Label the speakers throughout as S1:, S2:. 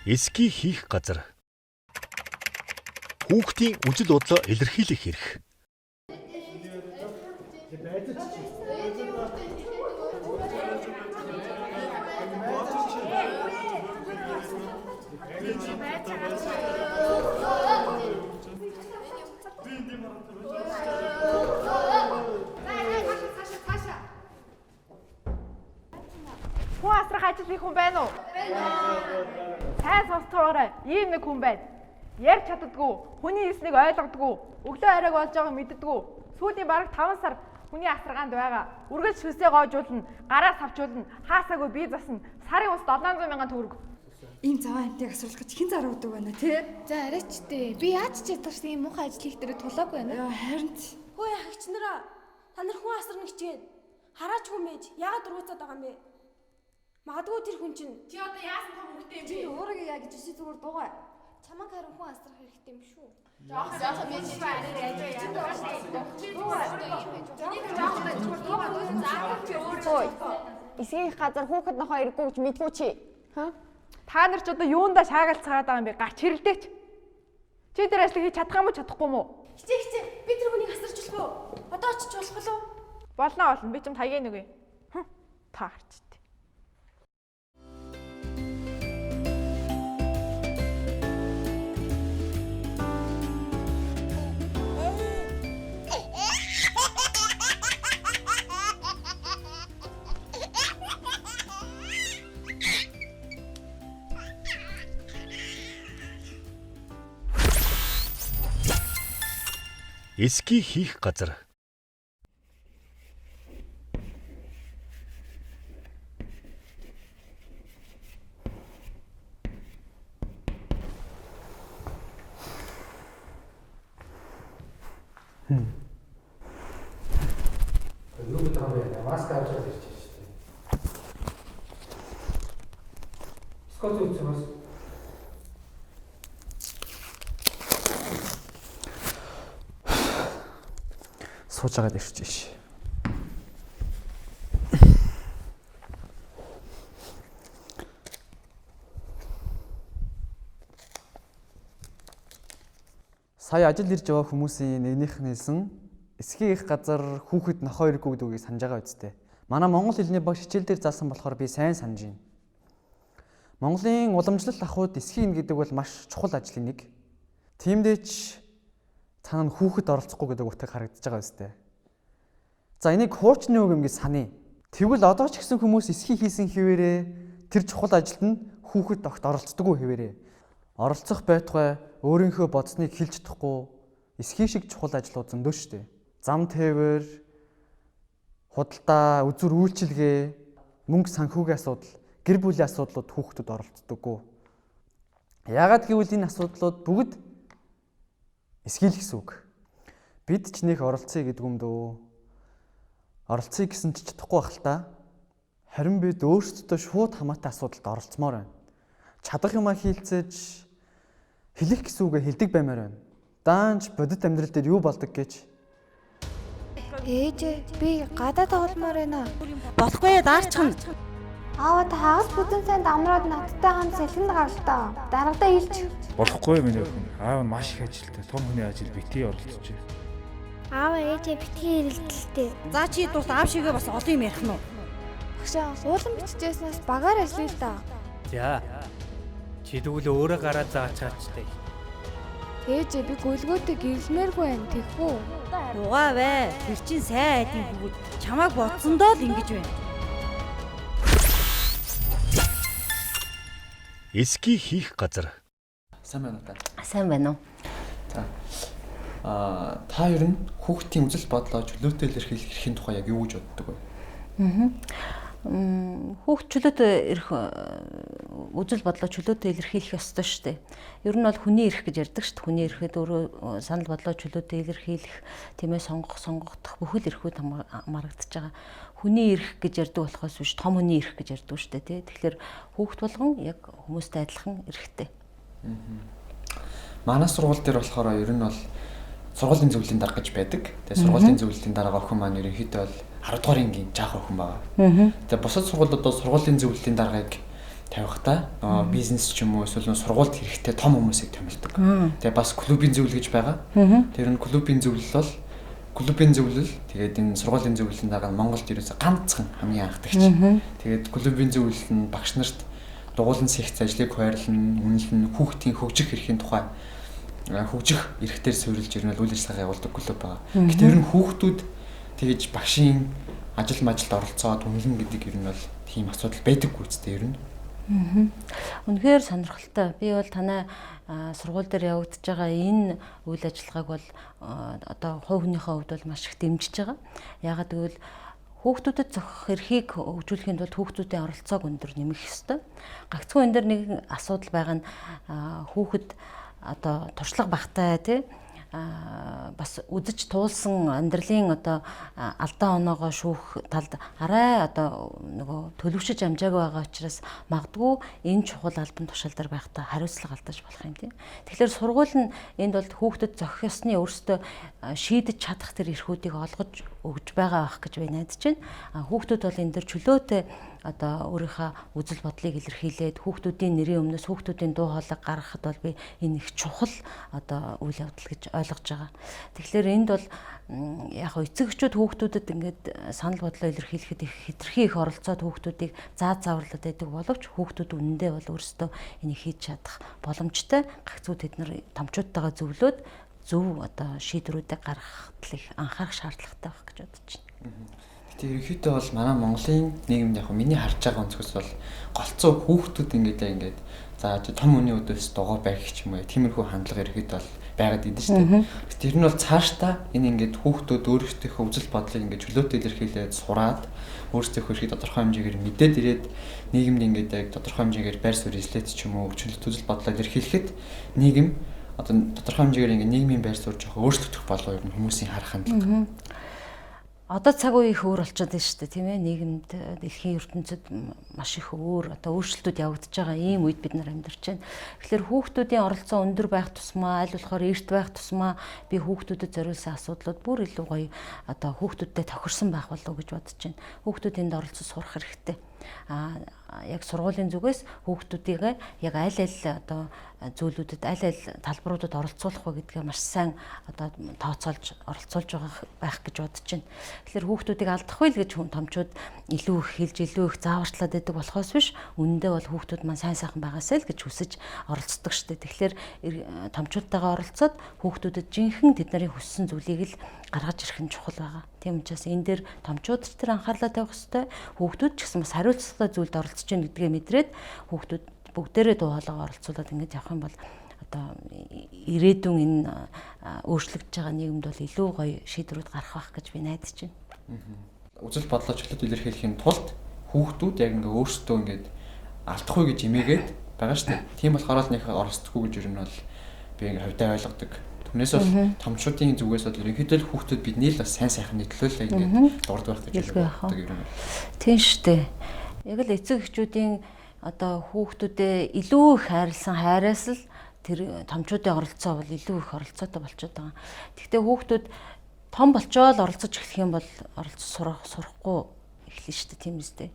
S1: Эсхий хийх газар. Хүүхдийн үжил бодлоо илэрхийлэх хэрэг.
S2: Хүн асрах ажил хийх хүн байна уу? Сайн сонсцгоорой. Ийм нэг хүн байна. Ярьж чаддаггүй, хүний эснийг ойлгодоггүй, өглөө арайг болж байгааг мэддэггүй. Сүүлийн бараг 5 сар хүний асаргаанд байгаа. Үргэлж шүсээ гоожуулна, гараа савчуулна, хаасаагүй бие засна. Сарын ус 700 мянган төгрөг.
S3: Ийм заваа амтыг асуулгаж хэн заруудаг байна тий?
S4: За арайч дээ. Би яаж ч ядах ийм муухай ажил хийх дээр тулаагүй байна.
S3: Харин
S5: Хөөе хагч нараа. Та нар хүн асарна гэж байна. Хараач хүн мэж яагаад дургуцаад байгаа юм бэ? Магадгүй тэр хүн чинь
S2: Чи одоо яасан том хөлтэй юм бэ?
S3: чи өөрийгөө яг жишээ зүгээр дуугаа.
S5: чамайг харин хүн асрах хэрэгтэй юм шүү.
S2: Жохон мэж байна.
S6: Ой. Эсгийн газар хүүхэд нохоо ирэхгүй гэж мэдгүй чи.
S2: Та нар ч одоо юундаа шаагалт цагаад байгаа юм бэ? Гарч хэрэлдээч. Чи тэр ажлыг хийж чадах юм уу, чадахгүй юм уу?
S5: Хичээ би тэр хүнийг асарч болох уу? Одоо очиж болох болов уу?
S2: Болно. Би ч юм таяг нүгэ. Та гарч.
S1: Эсхий хийх газар.
S7: Юу гэдэг юм бэ? Маск авч ирж байна шүү дээ. Скот үзсэн бас. Сууж агаад ирж ш. Сая ажил ирж байгаа хүмүүсийн нэгнийх нь хэлсэн эсхий их газар хүүхэд нохоо ирэхгүй гэдгийг санаж байгаа үсттэй. Манай монгол хэлний багш хичээл дээр заасан болохоор би сайн санаж байна. Монголын уламжлалт ахуйд эсхий гэдэг бол маш чухал ажлын нэг. Тиймдээч цаана хүүхэд оролцохгүй гэдэг утга харагдаж байгаа үстэй. За энийг хуучны үг юм гэж саний. Тэгвэл одоо ч гэсэн хүмүүс эсхий хийсэн хэвээрээ тэр чухал ажилд нь хүүхэд огт оролцдоггүй хэвээрээ. Оролцох байтугай өөрийнхөө бодсныг хэлж чадахгүй эсхий шиг чухал ажлууд зөндөө шүү дээ. Зам тээвэр, худалдаа, үзүр үйлчилгээ, мөнгө санхүүгийн асуудал, гэр бүлийн асуудлууд хүүхдүүд оролцдоггүй. Яагаад гэвэл энэ асуудлууд бүгд эсхийл гэсэн үг. Бид ч нэх оролцъё гэдэг юм дөө. Оролцъё гэсэн ч чадахгүй байх л та. Харин бид өөрсдөө шууд хамаатай асуудалд оролцмоор байна. Чадах юмаа хийлцэж хэлэх гэсэн үгээ хэлдэг баймаар байна. Даанч бодит амьдрал дээр юу болдог гэж.
S4: Ээж би гадаад тогломоор байна.
S5: Болохгүй даарчхан.
S4: Аавад хагас бүдэн санд амраад надтай хамт сэлгэнд гарлаа. Дарагдаа илж.
S8: Болохгүй миний хүн. Аав нь маш их ажилтай. Том хүний ажил битгий оролцож байна.
S4: Аава ээжээ битгий ирэлдэлтэй.
S5: За чи дуус аав шигээ бас олон юм ярих нь уу?
S4: Багшаа уулан бичижсэнээс багаар ажиллая л да.
S9: За. Чи тэгвэл өөрөө гараад заачаач.
S4: Ээжээ би гөлгөөтэй гэрлмээргүй байна тэгвүү.
S5: Дугаа бай. Тэр чин сайн айдын хүүхэд чамайг бодсондоо л ингэж байна.
S1: Эсхий хийх газар.
S7: Сайн байна уу та?
S6: Сайн байна уу?
S7: За. Та ер нь хүүхдийн үзэл бодлоо чөлөөтэй илэрхийлэх эрхийн тухай яг юу гэж боддог вэ?
S6: Хүүхд чөлөөтэй ирэх үзэл бодлоо чөлөөтэй илэрхийлэх ёстой шүү дээ. Ер нь бол хүний эрх гэж ярьдаг шүү дээ. Хүний эрхэд өөрөө санал бодлоо чөлөөтэй илэрхийлэх, тиймээ сонгогдох бүхэл эрхүүд хамаарагдаж байгаа. Хүний эрх гэж ярьдаг болохоос биш том хүний эрх гэж ярьдаг шүү дээ, тий. Тэгэхээр хүүхд болгон яг хүмүүстэй адилхан эрхтэй.
S7: Манай сургууль дээр болохоор ер нь бол сургуулийн зөвлөлийн дарга гэж байдаг. Тэгээ сургуулийн зөвлөлийн дарга охин маань ерөнхийдөө бол 10 дугаар ангийн жаах охин байгаа. Тэгээ бусад сургуулиудад сургуулийн зөвлөлийн даргаыг тавихтаа бизнес ч юм уу эсвэл сургуульд хэрэгтэй том хүмүүсийг томилдог. Тэгээ бас клубын зөвлөл гэж байгаа. Тэр нь клубын зөвлөл бол тэгээд энэ сургуулийн зөвлөлийн дараа Монголд ерөөсө ганцхан хамгийн анхдагч. Тэгээд клубын зөвлөл нь багш нарт дугуулын секц ажлыг хуваарлан, үнэлэн, хүүхдийн хөгжих эрхийн тухай хөгжих эрхтээр суурилж ирнэ үйл ажиллагаа явуулдаг клуб байгаа. Гэтэл ер нь хүүхдүүд тэгэж багшийн ажил мажилд оролцоод үнэлнэ гэдэг ер нь бол тийм асуудал байдаггүй үстэй ер нь.
S6: Үнэхээр сонирхолтой. Би бол танай сургууль дээр явагдаж байгаа энэ үйл ажиллагааг бол одоо хувь хүнийхээ хувьд бол маш их дэмжиж байгаа. Яагаад гэвэл хүүхдүүдэд зохих эрхийг хөгжүүлэхийн тулд хүүхдүүдийн оролцоог өндөр нэмэх ёстой. Гагцхүү энэ дэр нэг асуудал байгаа нь хүүхэд одоо туршлага багтай тий бас үзэж туулсан амьдралын одоо алдаа оноогоо шүүх талд арай одоо нөгөө төлөвшөж амжаагүй байгаа учраас магадгүй энэ чухал албан тушаал дээр байхдаа хариуцлага алдаж болох юм тийм. Тэгэхээр сургууль нь энд бол хүүхдэд зохих ёсны өөрсдөө шийдэж чадах тэр эрхүүдийг олгож өгж байгаа байх гэж би найдаж байна. Хүүхдүүд бол энэ дэр чөлөөтэй одоо өөрийнхөө үзэл бодлыг илэрхийлээд хүүхдүүдийн нэрийн өмнөөс хүүхдүүдийн дуу хоолойг гаргахад бол би энэ их чухал одоо үйл явдал гэж ойлгож байгаа. Тэгэхээр энд бол яг эцэгчүүд хүүхдүүдэд ингээд санал бодлоо илэрхийлэхэд их хэтэрхий их оролцоод хүүхдүүдийг зааварлаад байдаг боловч хүүхдүүд үнэндээ бол өөрсдөө энийг хийж чадах боломжтой. Гагцүү тэд нар томчуудтайгаа зөвлөөд зөв одоо шийдвэрүүдийг гаргахад их анхаарах шаардлагатай байх гэж бодож байна.
S7: Тэгээ ерөнхийдөө бол манай Монголын нийгэмд яг миний харж байгаа өнцгөөс бол голцоо хүүхдүүд ингээд за том хүний өдөөс дугаа байх ч юм уу тиймэрхүү хандлага ерөнхийдөө бол байгаад идэв шүү дээ. Тэр нь бол цаашдаа энэ ингээд хүүхдүүд өөрсдийнхөө үзэл бодлыг ингээд чөлөөтэй илэрхийлээд сураад өөрсдийнхөө эрхийг тодорхой хэмжээгээр мэдээд ирээд нийгэмд ингээд яг тодорхой хэмжээгээр байр суурь эзлээд ч юм уу чөлөөт үзэл бодлоо илэрхийлэхэд нийгэм одоо тодорхой хэмжээгээр ингээд нийгмийн байр суурь жоох өөрчлөгдөх болов ер нь хүмүүсийн харах хандлага.
S6: Одоо цаг үе их өөр болчиход байна шүү дээ тийм ээ нийгэмд дэлхийн ертөнцид маш их өөр одоо өөрчлөлтүүд явагдаж байгаа ийм үед бид нар амьдарч байна. Тэгэхээр хүүхдүүдийн оролцоо өндөр байх тусмаа аль болохоор эрт байх тусмаа би хүүхдүүдэд зориулсан асуудлууд бүр илүү гоё одоо хүүхдүүдтэй тохирсон байх болов уу гэж бодож байна. Хүүхдүүд энд оролцож сурах хэрэгтэй. Яг сургуулийн зүгээс хүүхдүүдийг яг аль одоо зүйлүүдэд аль талбаруудад оролцуулах вэ гэдгээ маш сайн одоо тооцоолж оролцуулж байх гэж бодож байна. Тэгэхээр хүүхдүүдийг алдахгүй л гэж хүн томчууд илүү их хэлж илүү их зааварчлаад байдаг болохоос биш үнэндээ бол хүүхдүүд маань сайн сайхан байгаасай л гэж хүсэж оролцдог шүү дээ. Тэгэхээр томчуудтайгаа оролцоод хүүхдүүдэд жинхэнэ тэдний хүссэн зүйлийг л гаргаж ирэх нь чухал байгаа. Тийм учраас энэ дээр томчууд ч тэр анхаарлаа тавих хэрэгтэй. Хүүхдүүд ч гэсэн бас хариуцлагатай зүйлд оролцож байна гэдгээ мэдрээд хүүхдүүд бүгдээрээ дуу хоолойгоо оролцуулаад ингэж явах юм бол одоо ирээдүйн энэ өөрчлөгдөж байгаа нийгэмд бол илүү гоё шийдвэрүүд гарах байх гэж би найдаж байна.
S7: Үзэл бодлоо чөлөөт илэрхийлэхийн тулд хүүхдүүд яг ингээ өөрсдөө ингээд алдахгүй гэж имээгээд байгаа шүү дээ. Тийм болохоор л нэг оролцдоггүй гэж ер нь бол би ингээ хувьдаа ойлгодог. Түүнээс бол томчуудын зүгээс бол ерөнхийдөө л хүүхдүүд бидний л бас сайн сайхны төлөө л ингээд дурддаг байх гэж боддог ер нь.
S6: Тийм шүү дээ. Яг л эцэг эхчүүдийн одоо хүүхдүүдэд илүү их хайрлсан хайраас л тэр томчуудын оролцоо бол илүү их оролцоотой болчиход байгаа. Гэхдээ хүүхдүүд том болчоод оролцож эхлэх юм бол оролцож сурахгүй эхэлнэ шүү дээ тийм үстэй.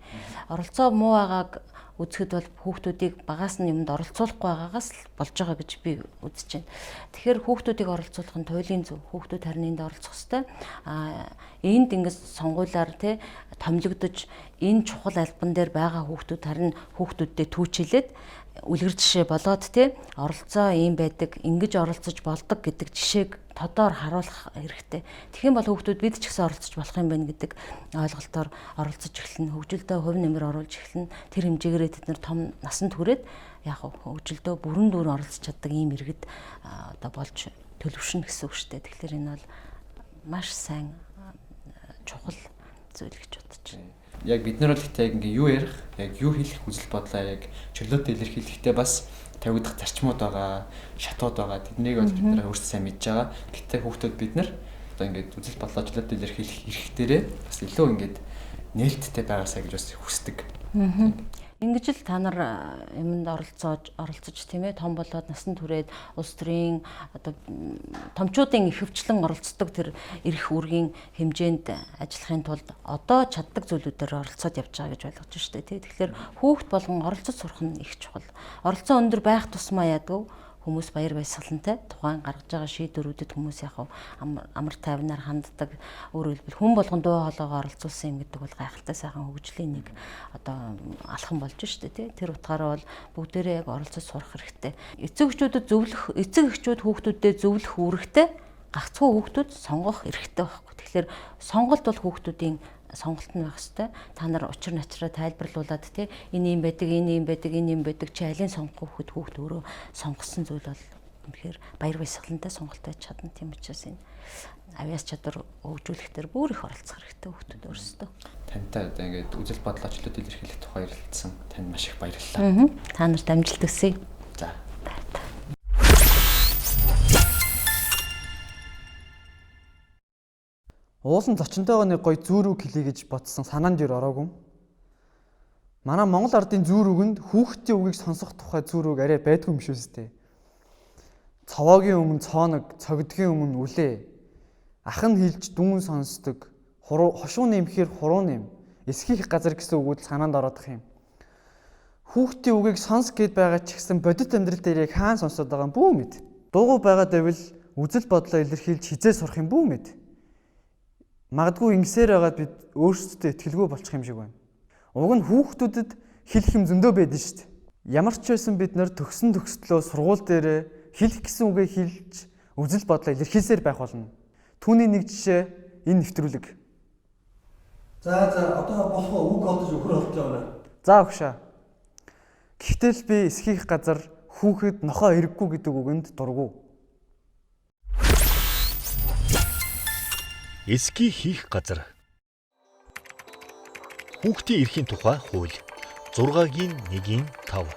S6: Оролцоо муу байгааг үзэхэд бол хүүхдүүдийг багаас нь юмд оролцуулахгүй байгаагаас л болж байгаа гэж би үзэж байна. Тэгэхээр хүүхдүүдийг оролцуулах нь туйлын зөв. Хүүхдүүд харин энд оролцох ёстой. Энд ингэж сонгуулиар тий томилогдож энэ чухал албан дээр байгаа хүүхдүүд харин хүүхдүүдтэй түүчилээд үлгэр жишээ болоод тий оролцоо ийм байдаг, ингэж оролцож болдог гэдэг жишээг тодоор харуулах хэрэгтэй. Тэгэх юм бол хүүхдүүд бид ч гэсэн оролцож болох юм байна гэдэг ойлголтоор оролцож эхэлнэ. Хөгжилдөө хувь нэмэр оруулж эхэлнэ. Тэр хэмжээгээр тэд нар том насанд хүрээд яг хөгжилдөө бүрэн дүүрэн оролцож чаддаг ийм иргэд одоо болж төлөвшнө гэсэн үг шүү дээ. Тэгэхээр энэ бол маш сайн чухал зүйл гэж бодож байна.
S7: Яг бид нар бол ихтэй ингээ юу ярих, яг юу хэлэх үзэл бодлоо яг чөлөөтэй илэрхийлэхдээ бас тавигдах зарчмууд байгаа, шатууд байгаа. Тэднийг бол бид нар өөрсдөө сайн мэдж байгаа. Гэхдээ хүүхдүүд бид нар одоо ингээд үзэл бодлоо чөлөөтэй илэрхийлэх эрх дээрээ бас илүү ингээд нээлттэй байгаасаа гэж бас хүсдэг.
S6: Ингэж л та нар юмд оролцож тийм ээ том болоод насан туршид улс төрийн одоо томчуудын ихэвчлэн оролцдог тэр эрх үүргийн хэмжээнд ажиллахын тулд одоо чаддаг зүйлүүдээр оролцоод явж байгаа гэж ойлгож байна шүү дээ тийм. Тэгэхээр хүүхд болгон оролцож сурах нь их чухал. Оролцоо өндөр байх тусмаа яадаг хүмүүс баяр баясгалантай тухайн гаргаж байгаа шийдвэрүүдэд хүмүүс яг амар тайвнаар ханддаг. Өөрөөр хэлбэл хүн болгон дуу хоолойгоо оролцуулсан юм гэдэг бол гайхалтай сайхан хөгжлийн нэг одоо алхам болж штэ тий. Тэр утгаараа бол бүгдээрээ яг оролцож сурах хэрэгтэй. Эцэг эхчүүд хүүхдүүдэд зөвлөх үүрэгтэй, гагцхүү хүүхдүүд сонгох эрхтэй байхгүй. Тэгэхээр сонголт бол хүүхдүүдийн сонголт нь байх хэвээр. Та нар учир начраа тайлбарлуулад тий энэ юм байдаг чи алийг сонгох хүүхд өөрөө сонгосон зүйл бол үнэхээр баяр баясгалантай сонголт байж чадна. Тийм учраас энэ авяас чадвар хөгжүүлэхдээ бүр их оролцох хэрэгтэй хүүхдүүд өөрсдөө.
S7: Тантай одоо ингээд үжил бодлоочлоод илэрхийлэх тухай ярилцсан. Танд маш их баярлалаа.
S6: Та нарт амжилт хүсье.
S7: За. Уулын зочинтойгоо нэг гоё зүүрүүг хэлье гэж бодсон санаанд юу ороогүй. Манай Монгол ардын зүүрүүгэнд хүүхдийн үгийг сонсох тухай зүүрүүг арай байдгүй юм шүү дээ. Цовоогийн өмнө цооног, цогдгийн өмнө үлээ. Ах нь хилж дүүн сонсдог. Хошуу нэмэхээр хуруу нэм. Эсхийх газар гэсэн үгүүд санаанд ороодох юм. Хүүхдийн үгийг сонс гэд байгаа ч гэсэн бодит амьдрал дээр яг хаан сонсоод байгаа юм бүү мэд. Дуугүй байгаад байвал үзэл бодлоо илэрхийлж хизээ сурах юм бүү мэд. Магадгүй ингэсээр байгаад бид өөрсдөө итгэлгүй болчих юм шиг байна. Уг нь хүүхдүүдэд хэлэх юм зөндөө байдаг шүү дээ. Ямар ч байсан бид нэр төгслөө сургууль дээр хэлэх гэсэн үгээ хэлж үзэл бодлоо илэрхийлсээр байх болно. Түүний нэг жишээ энэ нэвтрүүлэг.
S10: За одоо болох үг олдож өхөр олж байгаа.
S7: За өгшөө. Гэхдээ л би эсхийх газар хүүхэд нохоо хэрэггүй гэдэг үгэнд дургу.
S1: Эсхий хийх газар. Хүүхдийн эрхийн тухай хууль 6-гийн 1-ийн 5.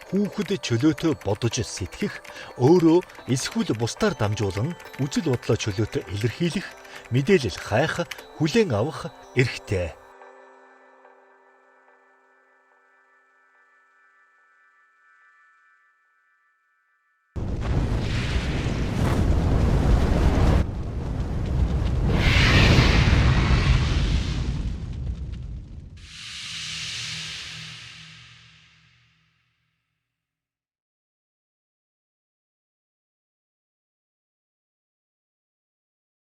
S1: Хүүхэд чөлөөтэй бодож сэтгэх, өөрөө эсвэл бусдаар дамжуулан үжил бодлоо чөлөөтэй илэрхийлэх, мэдээлэл хайх, хүлээн авах эрхтэй.